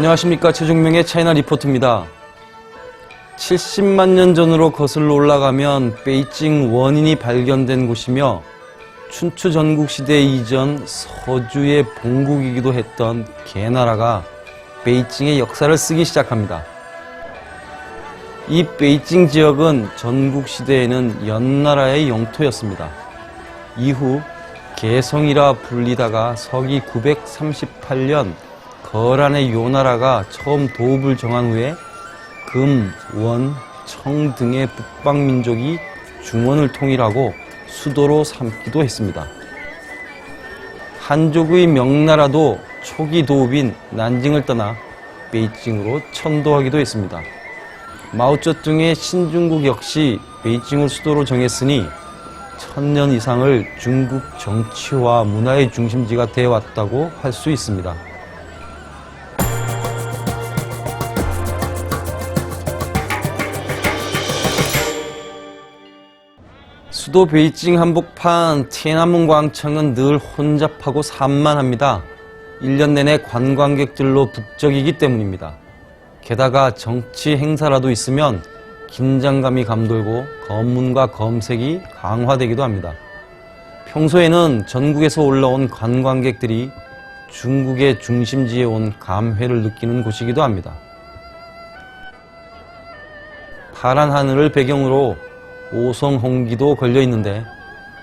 안녕하십니까. 최종명의 차이나 리포트입니다. 70만 년 전으로 거슬러 올라가면 베이징 원인이 발견된 곳이며 춘추 전국시대 이전 서주의 본국이기도 했던 개나라가 베이징의 역사를 쓰기 시작합니다. 이 베이징 지역은 전국시대에는 연나라의 영토였습니다. 이후 개성이라 불리다가 서기 938년 거란의 요나라가 처음 도읍을 정한 후에 금, 원, 청 등의 북방민족이 중원을 통일하고 수도로 삼기도 했습니다. 한족의 명나라도 초기 도읍인 난징을 떠나 베이징으로 천도하기도 했습니다. 마오쩌둥의 신중국 역시 베이징을 수도로 정했으니 1000년 이상을 중국 정치와 문화의 중심지가 되어왔다고 할 수 있습니다. 수도 베이징 한복판天安문 광장은 늘 혼잡하고 산만합니다. 1년 내내 관광객들로 북적이기 때문입니다. 게다가 정치 행사라도 있으면 긴장감이 감돌고 검문과 검색이 강화되기도 합니다. 평소에는 전국에서 올라온 관광객들이 중국의 중심지에 온 감회를 느끼는 곳이기도 합니다. 파란 하늘을 배경으로 오성홍기도 걸려 있는데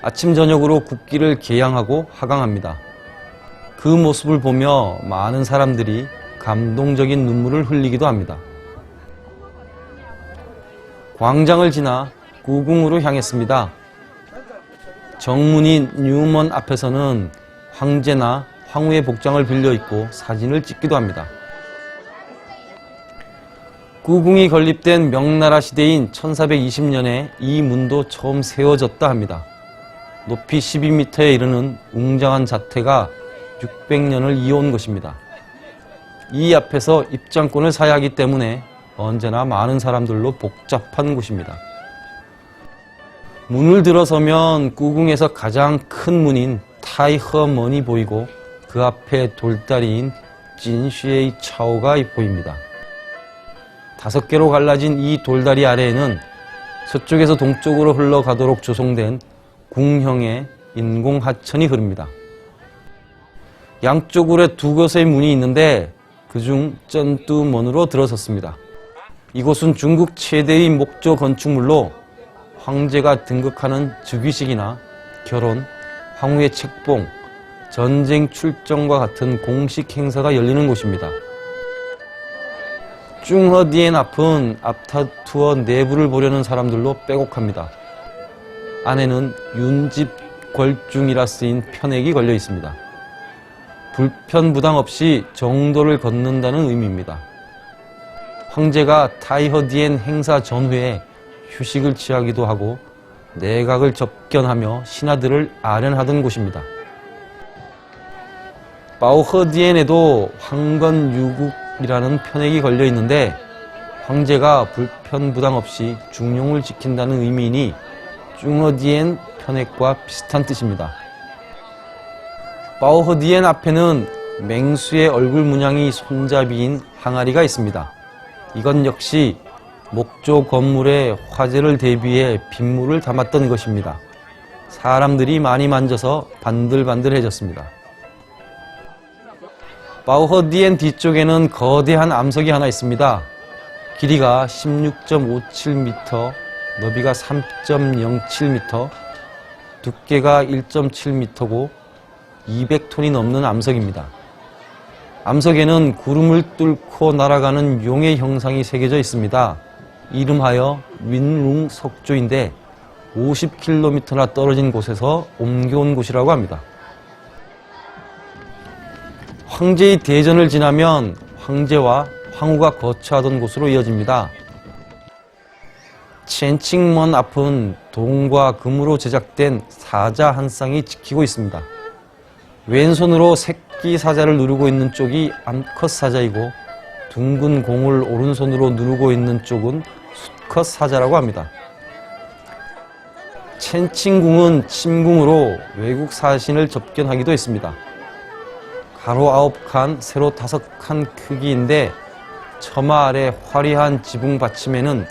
아침 저녁으로 국기를 개양하고 하강합니다. 그 모습을 보며 많은 사람들이 감동적인 눈물을 흘리기도 합니다. 광장을 지나 구궁으로 향했습니다. 정문인 뉴먼 앞에서는 황제나 황후의 복장을 빌려 입고 사진을 찍기도 합니다. 구궁이 건립된 명나라 시대인 1420년에 이 문도 처음 세워졌다 합니다. 높이 12m에 이르는 웅장한 자태가 600년을 이어온 것입니다. 이 앞에서 입장권을 사야 하기 때문에 언제나 많은 사람들로 복잡한 곳입니다. 문을 들어서면 구궁에서 가장 큰 문인 타이허먼이 보이고 그 앞에 돌다리인 진슈에이 차오가 보입니다. 5개로 갈라진 이 돌다리 아래에는 서쪽에서 동쪽으로 흘러가도록 조성된 궁형의 인공하천이 흐릅니다. 양쪽으로 2곳의 문이 있는데 그중 쩐뚜먼으로 들어섰습니다. 이곳은 중국 최대의 목조 건축물로 황제가 등극하는 즉위식이나 결혼, 황후의 책봉, 전쟁 출정과 같은 공식 행사가 열리는 곳입니다. 쭝허디엔 앞은 앞타투어 내부를 보려는 사람들로 빼곡합니다. 안에는 윤집궐중이라 쓰인 편액이 걸려 있습니다. 불편부담 없이 정도를 걷는다는 의미입니다. 황제가 타이허디엔 행사 전후에 휴식을 취하기도 하고 내각을 접견하며 신하들을 아련하던 곳입니다. 바오허디엔에도 황건유국이라는 편액이 걸려 있는데 황제가 불편부담 없이 중용을 지킨다는 의미이니 쭝허디엔 편액과 비슷한 뜻입니다. 바오허디엔 앞에는 맹수의 얼굴 문양이 손잡이인 항아리가 있습니다. 이건 역시 목조 건물에 화재를 대비해 빗물을 담았던 것입니다. 사람들이 많이 만져서 반들반들해졌습니다. 바오허디엔 뒤쪽에는 거대한 암석이 하나 있습니다. 길이가 16.57m, 너비가 3.07m, 두께가 1.7m고 200톤이 넘는 암석입니다. 암석에는 구름을 뚫고 날아가는 용의 형상이 새겨져 있습니다. 이름하여 윈룽 석조인데 50km나 떨어진 곳에서 옮겨온 곳이라고 합니다. 황제의 대전을 지나면 황제와 황후가 거처하던 곳으로 이어집니다. 첸칭먼 앞은 동과 금으로 제작된 사자 한 쌍이 지키고 있습니다. 왼손으로 새끼 사자를 누르고 있는 쪽이 암컷 사자이고 둥근 공을 오른손으로 누르고 있는 쪽은 수컷 사자라고 합니다. 첸칭궁은 침궁으로 외국 사신을 접견하기도 했습니다. 가로 9칸, 세로 5칸 크기인데 처마 아래 화려한 지붕 받침에는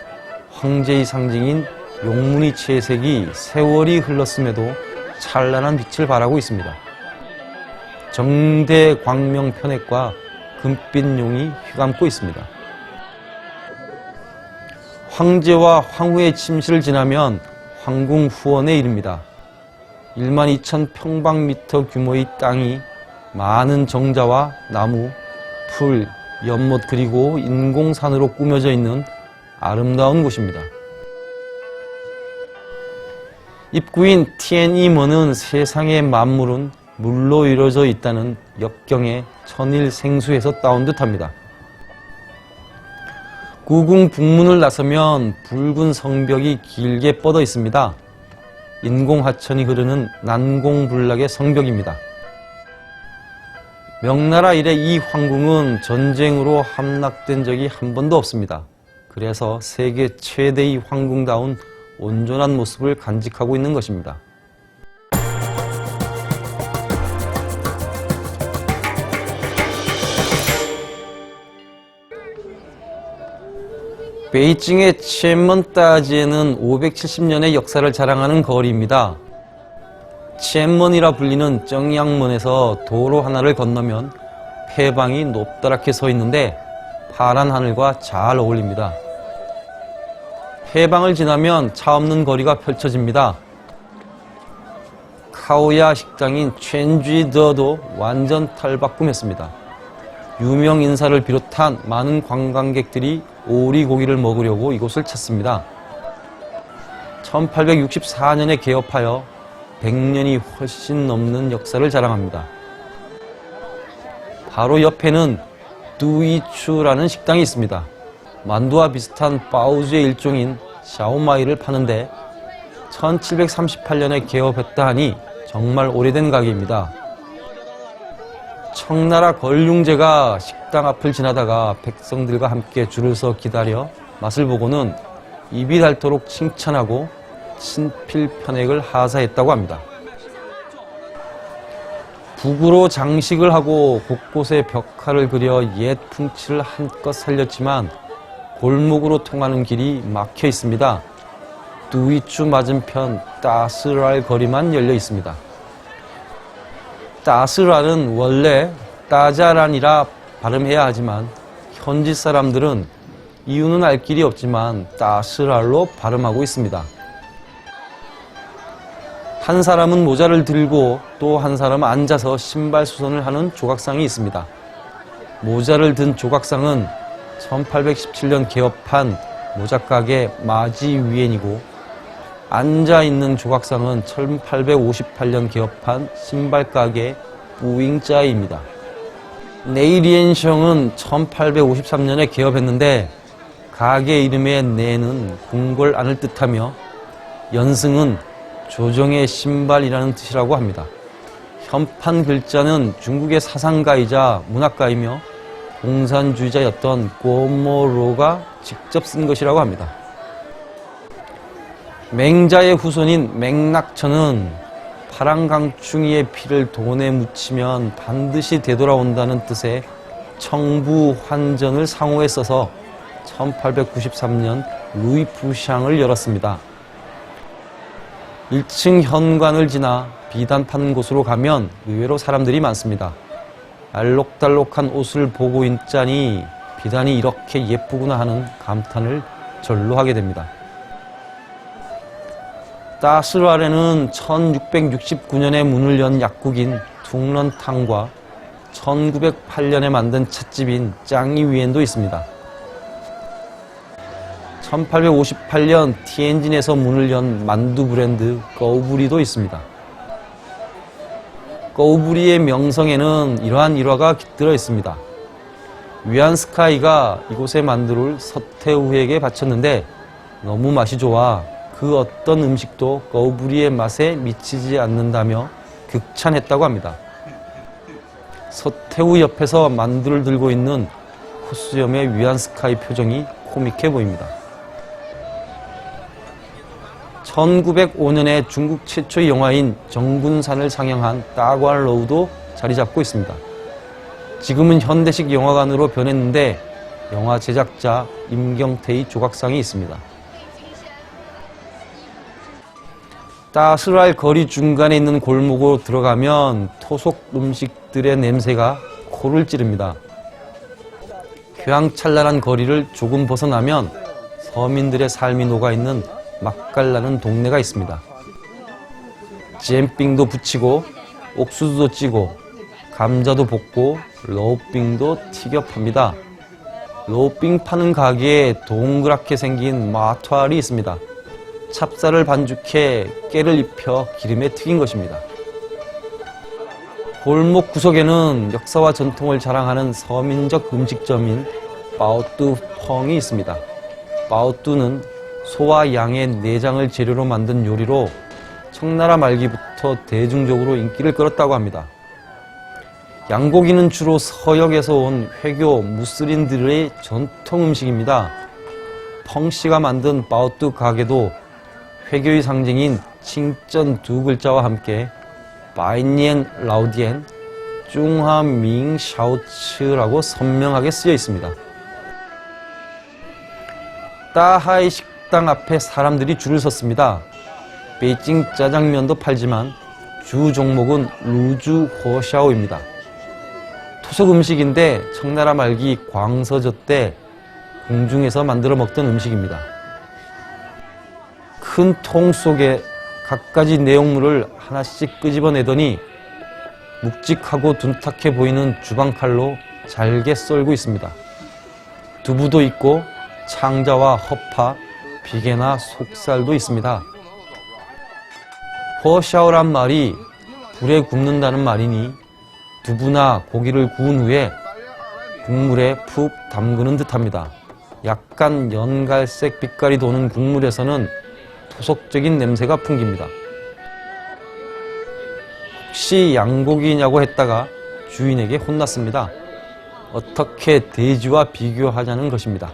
황제의 상징인 용문이 채색이 세월이 흘렀음에도 찬란한 빛을 발하고 있습니다. 정대 광명 편액과 금빛 용이 휘감고 있습니다. 황제와 황후의 침실을 지나면 황궁 후원에 이릅니다. 12,000평방미터 규모의 땅이 많은 정자와 나무, 풀, 연못 그리고 인공산으로 꾸며져 있는 아름다운 곳입니다. 입구인 티엔이먼은 세상의 만물은 물로 이루어져 있다는 역경의 천일생수에서 따온 듯합니다. 구궁 북문을 나서면 붉은 성벽이 길게 뻗어 있습니다. 인공하천이 흐르는 난공불락의 성벽입니다. 명나라 이래 이 황궁은 전쟁으로 함락된 적이 한 번도 없습니다. 그래서 세계 최대의 황궁다운 온전한 모습을 간직하고 있는 것입니다. 베이징의 치엔먼따지에는 570년의 역사를 자랑하는 거리입니다. 치엔먼이라 불리는 정양먼에서 도로 하나를 건너면 폐방이 높다랗게 서 있는데 파란 하늘과 잘 어울립니다. 폐방을 지나면 차 없는 거리가 펼쳐집니다. 카오야 식당인 첸쥐더도 완전 탈바꿈했습니다. 유명 인사를 비롯한 많은 관광객들이 오리고기를 먹으려고 이곳을 찾습니다. 1864년에 개업하여 100년이 훨씬 넘는 역사를 자랑합니다. 바로 옆에는 뚜이추라는 식당이 있습니다. 만두와 비슷한 바오즈의 일종인 샤오마이를 파는데 1738년에 개업했다 하니 정말 오래된 가게입니다. 청나라 걸륭제가 식당 앞을 지나다가 백성들과 함께 줄을 서 기다려 맛을 보고는 입이 닳도록 칭찬하고 친필편액을 하사했다고 합니다. 북으로 장식을 하고 곳곳에 벽화를 그려 옛 풍치를 한껏 살렸지만 골목으로 통하는 길이 막혀 있습니다. 뚜이추 맞은편 따스랄 거리만 열려 있습니다. 따스랄은 원래 따자란이라 발음해야 하지만 현지 사람들은 이유는 알 길이 없지만 따스랄로 발음하고 있습니다. 한 사람은 모자를 들고 또 한 사람은 앉아서 신발 수선을 하는 조각상이 있습니다. 모자를 든 조각상은 1817년 개업한 모자가게 마지위엔이고 앉아있는 조각상은 1858년 개업한 신발가게 뿌잉짜이입니다. 네이리엔셩은 1853년에 개업했는데 가게 이름의 네는 궁궐 안을 뜻하며 연승은 조정의 신발이라는 뜻이라고 합니다. 현판 글자는 중국의 사상가이자 문학가이며 공산주의자였던 꼬모로가 직접 쓴 것이라고 합니다. 맹자의 후손인 맹낙천은 파랑강충이의 피를 돈에 묻히면 반드시 되돌아온다는 뜻의 청부환전을 상호에 써서 1893년 루이푸샹을 열었습니다. 1층 현관을 지나 비단 파는 곳으로 가면 의외로 사람들이 많습니다. 알록달록한 옷을 보고 있자니 비단이 이렇게 예쁘구나 하는 감탄을 절로 하게 됩니다. 따스랄에는 1669년에 문을 연 약국인 퉁런탕과 1908년에 만든 찻집인 짱이위엔도 있습니다. 1858년 티엔진에서 문을 연 만두 브랜드 꺼우부리도 있습니다. 꺼우부리의 명성에는 이러한 일화가 깃들어 있습니다. 위안스카이가 이곳의 만두를 서태후에게 바쳤는데 너무 맛이 좋아 그 어떤 음식도 꺼우부리의 맛에 미치지 않는다며 극찬했다고 합니다. 서태후 옆에서 만두를 들고 있는 코수염의 위안스카이 표정이 코믹해 보입니다. 1905년에 중국 최초의 영화인 정군산을 상영한 따관로우도 자리 잡고 있습니다. 지금은 현대식 영화관으로 변했는데 영화 제작자 임경태의 조각상이 있습니다. 따스랄 거리 중간에 있는 골목으로 들어가면 토속 음식들의 냄새가 코를 찌릅니다. 휘황찬란한 거리를 조금 벗어나면 서민들의 삶이 녹아있는 맛깔나는 동네가 있습니다. 잼빙도 부치고 옥수수도 찌고 감자도 볶고 러우빙도 튀겨 팝니다. 러우빙 파는 가게에 동그랗게 생긴 마투알이 있습니다. 찹쌀을 반죽해 깨를 입혀 기름에 튀긴 것입니다. 골목 구석에는 역사와 전통을 자랑하는 서민적 음식점인 바오뚜펑이 있습니다. 바오뚜는 소와 양의 내장을 재료로 만든 요리로 청나라 말기부터 대중적으로 인기를 끌었다고 합니다. 양고기는 주로 서역에서 온 회교 무슬림들의 전통 음식입니다. 펑씨가 만든 바오뚜 가게도 회교의 상징인 칭전 두 글자와 함께 바이니엔 라우디엔 중화밍 샤오츠라고 선명하게 쓰여 있습니다. 따하이 식당 앞에 사람들이 줄을 섰습니다. 베이징 짜장면도 팔지만 주 종목은 루주 호샤오입니다. 토속 음식인데 청나라 말기 광서저 때 궁중에서 만들어 먹던 음식입니다. 큰 통 속에 갖가지 내용물을 하나씩 끄집어내더니 묵직하고 둔탁해 보이는 주방칼로 잘게 썰고 있습니다. 두부도 있고 창자와 허파, 비계나 속살도 있습니다. 허샤오란 말이 불에 굽는다는 말이니 두부나 고기를 구운 후에 국물에 푹 담그는 듯합니다. 약간 연갈색 빛깔이 도는 국물에서는 토속적인 냄새가 풍깁니다. 혹시 양고기냐고 했다가 주인에게 혼났습니다. 어떻게 돼지와 비교하냐는 것입니다.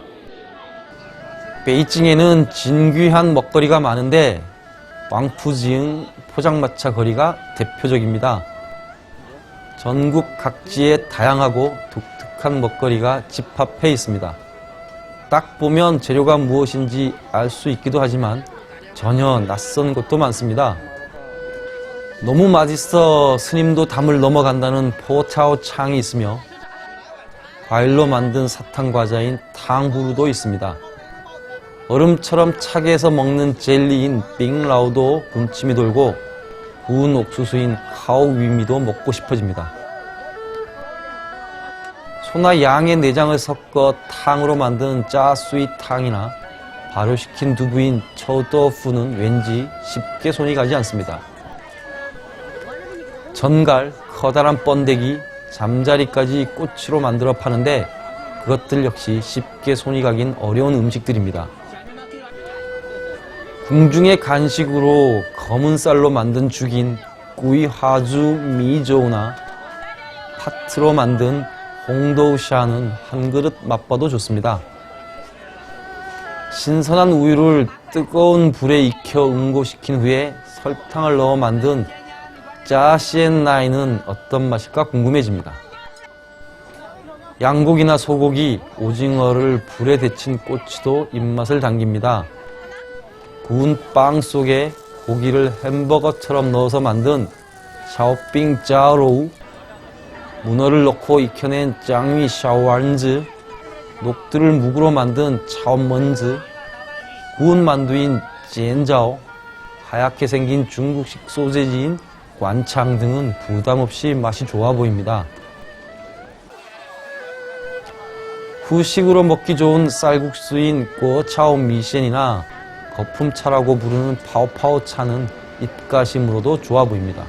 베이징에는 진귀한 먹거리가 많은데 왕푸지응 포장마차 거리가 대표적입니다. 전국 각지에 다양하고 독특한 먹거리가 집합해 있습니다. 딱 보면 재료가 무엇인지 알 수 있기도 하지만 전혀 낯선 것도 많습니다. 너무 맛있어 스님도 담을 넘어간다는 포차오 창이 있으며 과일로 만든 사탕 과자인 탕후루도 있습니다. 얼음처럼 차게 해서 먹는 젤리인 빙라오도 군침이 돌고 구운 옥수수인 하오위미도 먹고 싶어집니다. 소나 양의 내장을 섞어 탕으로 만든 짜수이 탕이나 발효시킨 두부인 처우더푸는 왠지 쉽게 손이 가지 않습니다. 전갈, 커다란 번데기, 잠자리까지 꼬치로 만들어 파는데 그것들 역시 쉽게 손이 가긴 어려운 음식들입니다. 궁중의 간식으로 검은 쌀로 만든 죽인 꾸이화주 미조우나 파트로 만든 홍도우샤는 한 그릇 맛봐도 좋습니다. 신선한 우유를 뜨거운 불에 익혀 응고시킨 후에 설탕을 넣어 만든 짜시엔나이는 어떤 맛일까 궁금해집니다. 양고기나 소고기, 오징어를 불에 데친 꼬치도 입맛을 당깁니다. 구운 빵 속에 고기를 햄버거처럼 넣어서 만든 샤오빙 짜로우, 문어를 넣고 익혀낸 짱미 샤오안즈, 녹두를 묵으로 만든 차오먼즈, 구운 만두인 젠자오, 하얗게 생긴 중국식 소세지인 관창 등은 부담없이 맛이 좋아 보입니다. 후식으로 먹기 좋은 쌀국수인 꼬차오 미셴이나 거품차라고 부르는 파오파오차는 입가심으로도 좋아 보입니다.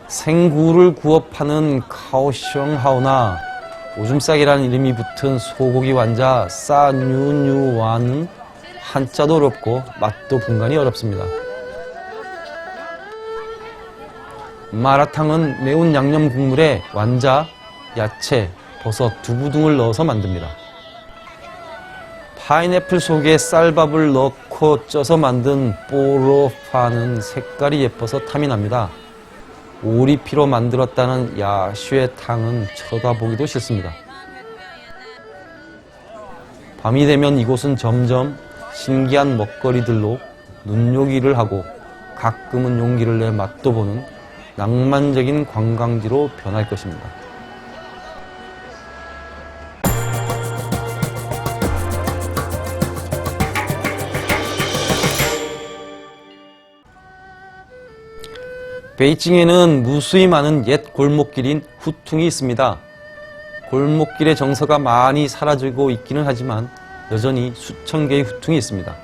생구를 구워 파는 카오셩하오나 오줌싸기라는 이름이 붙은 소고기 완자 싸뉴뉴와는 한자도 어렵고 맛도 분간이 어렵습니다. 마라탕은 매운 양념 국물에 완자, 야채, 버섯, 두부 등을 넣어서 만듭니다. 파인애플 속에 쌀밥을 넣고 쪄서 만든 뽀로파는 색깔이 예뻐서 탐이 납니다. 오리피로 만들었다는 야슈의 탕은 쳐다보기도 싫습니다. 밤이 되면 이곳은 점점 신기한 먹거리들로 눈요기를 하고 가끔은 용기를 내 맛도 보는 낭만적인 관광지로 변할 것입니다. 베이징에는 무수히 많은 옛 골목길인 후퉁이 있습니다. 골목길의 정서가 많이 사라지고 있기는 하지만 여전히 수천 개의 후퉁이 있습니다.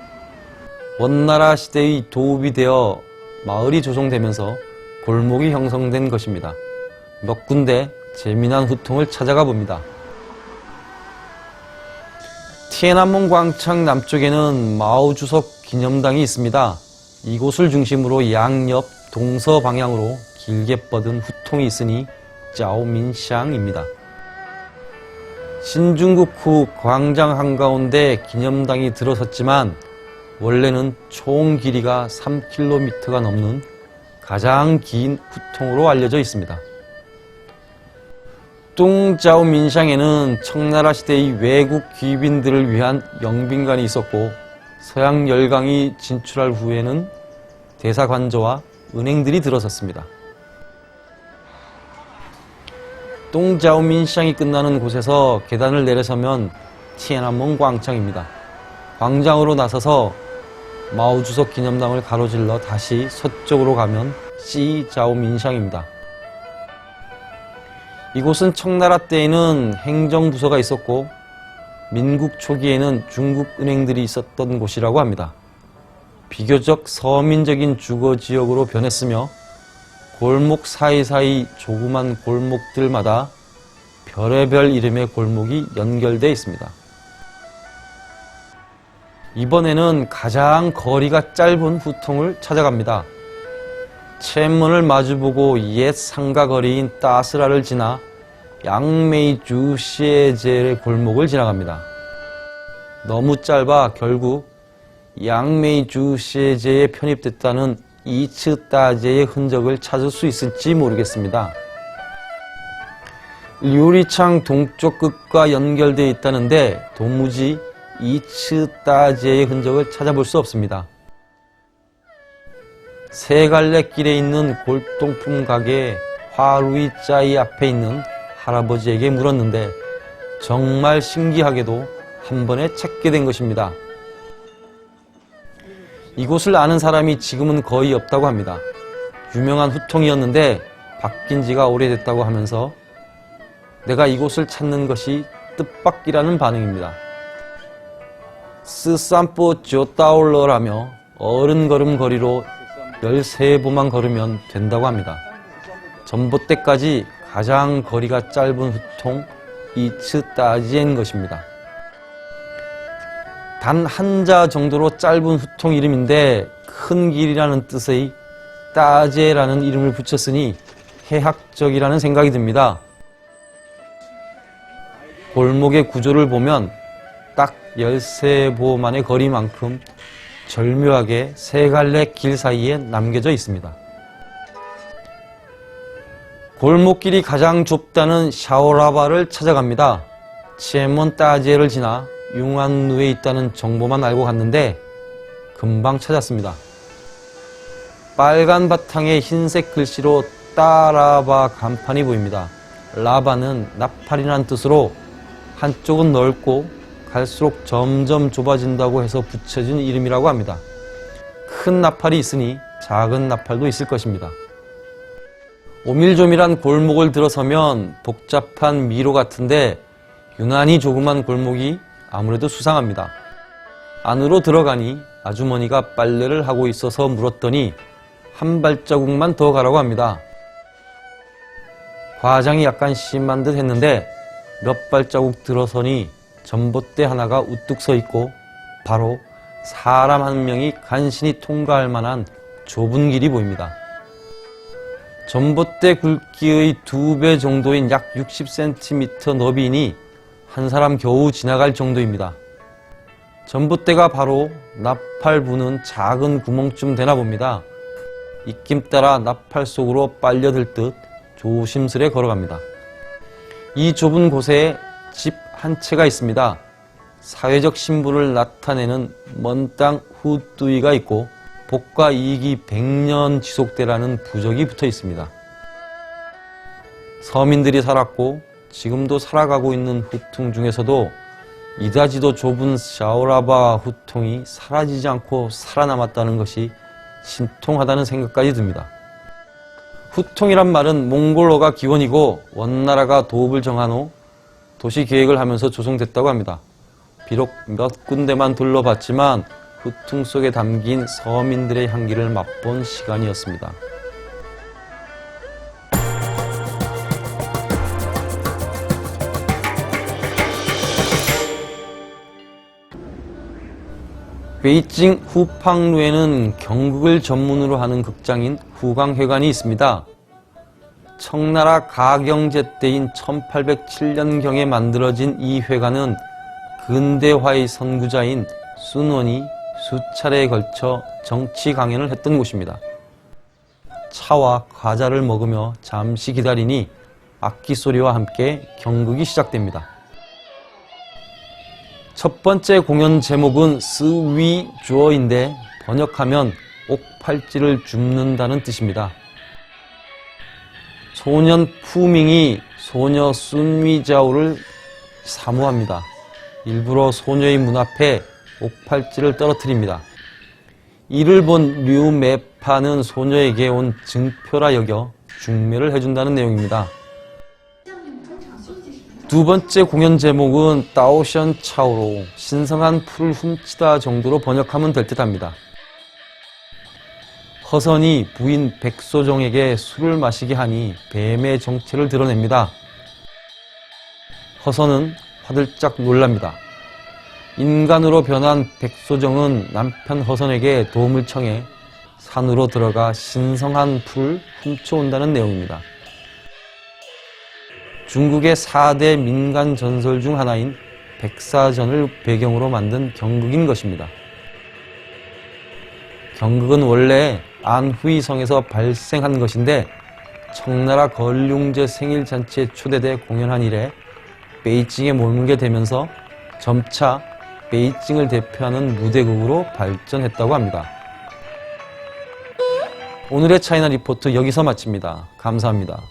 원나라 시대의 도읍이 되어 마을이 조성되면서 골목이 형성된 것입니다. 몇 군데 재미난 후퉁을 찾아가 봅니다. 티에난먼 광장 남쪽에는 마오 주석 기념당이 있습니다. 이곳을 중심으로 양옆 동서 방향으로 길게 뻗은 후통이 있으니 짜오민샹입니다. 신중국 후 광장 한가운데 기념당이 들어섰지만 원래는 총 길이가 3km가 넘는 가장 긴 후통으로 알려져 있습니다. 뚱짜오민샹에는 청나라 시대의 외국 귀빈들을 위한 영빈관이 있었고 서양 열강이 진출할 후에는 대사관저와 은행들이 들어섰습니다. 똥자오민샹이 끝나는 곳에서 계단을 내려서면 티에난먼 광장입니다. 광장으로 나서서 마오 주석 기념당을 가로질러 다시 서쪽으로 가면 시자오민샹입니다. 이곳은 청나라 때에는 행정부서가 있었고 민국 초기에는 중국 은행들이 있었던 곳이라고 합니다. 비교적 서민적인 주거지역으로 변했으며 골목 사이사이 조그만 골목들마다 별의별 이름의 골목이 연결되어 있습니다. 이번에는 가장 거리가 짧은 후통을 찾아갑니다. 체문을 마주보고 옛 상가거리인 따스라를 지나 양메이주 시에제의 골목을 지나갑니다. 너무 짧아 결국 양메이주 시에제에 편입됐다는 이츠따제의 흔적을 찾을 수 있을지 모르겠습니다. 류리창 동쪽 끝과 연결되어 있다는데 도무지 이츠따제의 흔적을 찾아볼 수 없습니다. 세 갈래 길에 있는 골동품 가게 화루이짜이 앞에 있는 할아버지에게 물었는데 정말 신기하게도 한 번에 찾게 된 것입니다. 이곳을 아는 사람이 지금은 거의 없다고 합니다. 유명한 후통이었는데 바뀐 지가 오래됐다고 하면서 내가 이곳을 찾는 것이 뜻밖이라는 반응입니다. 스산포 쪼따올러라며 어른걸음 거리로 13보만 걸으면 된다고 합니다. 전봇대까지 가장 거리가 짧은 후통 이츠따지엔 것입니다. 단 한자 정도로 짧은 후통 이름인데 큰 길이라는 뜻의 따제라는 이름을 붙였으니 해학적이라는 생각이 듭니다. 골목의 구조를 보면 딱 13보만의 거리만큼 절묘하게 세 갈래 길 사이에 남겨져 있습니다. 골목길이 가장 좁다는 샤오라바를 찾아갑니다. 치에몬 따제를 지나 융안루에 있다는 정보만 알고 갔는데 금방 찾았습니다. 빨간 바탕에 흰색 글씨로 따라바 간판이 보입니다. 라바는 나팔이라는 뜻으로 한쪽은 넓고 갈수록 점점 좁아진다고 해서 붙여진 이름이라고 합니다. 큰 나팔이 있으니 작은 나팔도 있을 것입니다. 오밀조밀한 골목을 들어서면 복잡한 미로 같은데 유난히 조그만 골목이 아무래도 수상합니다. 안으로 들어가니 아주머니가 빨래를 하고 있어서 물었더니 한 발자국만 더 가라고 합니다. 과장이 약간 심한 듯 했는데 몇 발자국 들어서니 전봇대 하나가 우뚝 서 있고 바로 사람 한 명이 간신히 통과할 만한 좁은 길이 보입니다. 전봇대 굵기의 2배 정도인 약 60cm 너비이니 한 사람 겨우 지나갈 정도입니다. 전봇대가 바로 나팔 부는 작은 구멍쯤 되나 봅니다. 입김 따라 나팔 속으로 빨려들 듯 조심스레 걸어갑니다. 이 좁은 곳에 집 한 채가 있습니다. 사회적 신분을 나타내는 먼 땅 후뚜이가 있고 복과 이익이 100년 지속되라는 부적이 붙어 있습니다. 서민들이 살았고 지금도 살아가고 있는 후퉁 중에서도 이다지도 좁은 샤오라바 후퉁이 사라지지 않고 살아남았다는 것이 신통하다는 생각까지 듭니다. 후퉁이란 말은 몽골어가 기원이고 원나라가 도읍을 정한 후 도시 계획을 하면서 조성됐다고 합니다. 비록 몇 군데만 둘러봤지만 후퉁 속에 담긴 서민들의 향기를 맛본 시간이었습니다. 베이징 후팡루에는 경극을 전문으로 하는 극장인 후광회관이 있습니다. 청나라 가경제 때인 1807년경에 만들어진 이 회관은 근대화의 선구자인 순원이 수차례에 걸쳐 정치 강연을 했던 곳입니다. 차와 과자를 먹으며 잠시 기다리니 악기 소리와 함께 경극이 시작됩니다. 첫 번째 공연 제목은 스위 주어인데 번역하면 옥팔찌를 줍는다는 뜻입니다. 소년 푸밍이 소녀 순위자오를 사모합니다. 일부러 소녀의 문 앞에 옥팔찌를 떨어뜨립니다. 이를 본 류메파는 소녀에게 온 증표라 여겨 중매를 해준다는 내용입니다. 두 번째 공연 제목은 따오션 차오로 신성한 풀을 훔치다 정도로 번역하면 될 듯합니다. 허선이 부인 백소정에게 술을 마시게 하니 뱀의 정체를 드러냅니다. 허선은 화들짝 놀랍니다. 인간으로 변한 백소정은 남편 허선에게 도움을 청해 산으로 들어가 신성한 풀을 훔쳐온다는 내용입니다. 중국의 4대 민간 전설 중 하나인 백사전을 배경으로 만든 경극인 것입니다. 경극은 원래 안후이 성에서 발생한 것인데 청나라 걸륭제 생일 잔치에 초대돼 공연한 이래 베이징에 머물게 되면서 점차 베이징을 대표하는 무대극으로 발전했다고 합니다. 오늘의 차이나 리포트 여기서 마칩니다. 감사합니다.